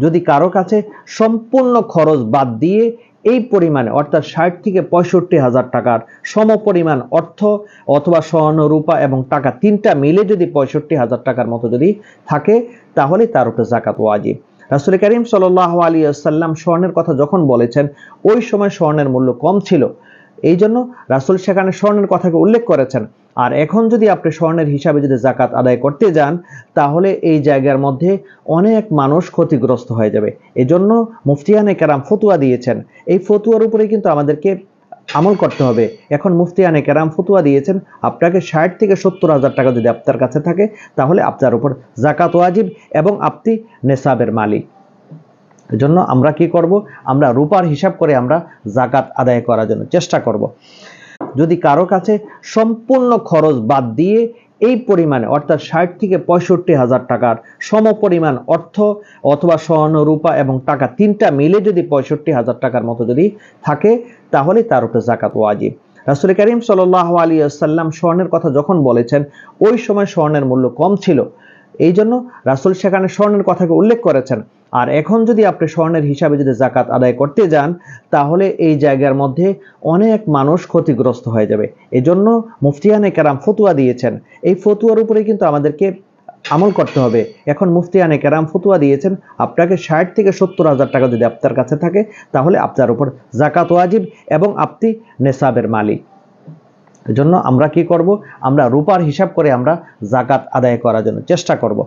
যদি কারো কাছে সম্পূর্ণ খরচ বাদ দিয়ে এই পরিমাণে অর্থাৎ 60 থেকে 65,000 টাকার সমপরিমাণ অর্থ অথবা স্বর্ণ রূপা এবং টাকা তিনটা মিলে যদি 65,000 টাকার মতো যদি থাকে তাহলে তার উপরে যাকাত ওয়াজিব। রাসূল করিম সাল্লাল্লাহু আলাইহি ওয়াসাল্লাম স্বর্ণের কথা যখন বলেছেন ওই সময় স্বর্ণের মূল্য কম ছিল, এই জন্য রাসূল সেখানে স্বর্ণের কথাকে উল্লেখ করেছেন। আর এখন যদি আপনি স্বর্ণের হিসাবে যদি যাকাত আদায় করতে যান তাহলে এই জায়গার মধ্যে অনেক মানুষ ক্ষতিগ্রস্ত হয়ে যাবে। এজন্য মুফতিয়ানে কেরাম ফতোয়া দিয়েছেন, এই ফতোয়ার উপরে কিন্তু আমাদেরকে আমল করতে হবে। এখন মুফতিয়ানে কেরাম ফতোয়া দিয়েছেন আপনাকে 60 থেকে 70,000 টাকা যদি আপনার কাছে থাকে তাহলে আপনার উপর যাকাত ওয়াজিব এবং আপনি নেসাবের মালিক। এজন্য আমরা কি করব, আমরা রূপার হিসাব করে আমরা যাকাত আদায় করার জন্য চেষ্টা করব। যদি কারো কাছে সম্পূর্ণ খরচ বাদ দিয়ে এই পরিমাণে অর্থাৎ 60 থেকে 65,000 টাকার সমপরিমাণ অর্থ অথবা স্বর্ণ রূপা এবং টাকা তিনটা মিলে যদি 65,000 টাকার মতো যদি থাকে তাহলে তার উপরে যাকাত ওয়াজিব। রাসূল করিম সাল্লাল্লাহু আলাইহি ওয়াসাল্লাম স্বর্ণের কথা যখন বলেছেন ওই সময় স্বর্ণের মূল্য কম ছিল, এই জন্য রাসূল সেখানে স্বর্ণের কথাকে উল্লেখ করেছেন। আর এখন যদি আপনি স্বর্ণের হিসাবে যদি যাকাত আদায় করতে যান তাহলে এই জায়গার মধ্যে অনেক মানুষ ক্ষতিগ্রস্ত হয়ে যাবে। এজন্য মুফতিয়ানে কেরাম ফতোয়া দিয়েছেন, এই ফতোয়ার উপরে কিন্তু আমাদেরকে আমল করতে হবে। এখন মুফতিয়ানে কেরাম ফতোয়া দিয়েছেন আপনাকে 60 থেকে 70,000 টাকা যদি আপনার কাছে থাকে তাহলে আপনার উপর যাকাত ওয়াজিব এবং আপনি নেসাবের মালিক। এজন্য আমরা কি করব, আমরা রূপার হিসাব করে আমরা যাকাত আদায় করার জন্য চেষ্টা করব।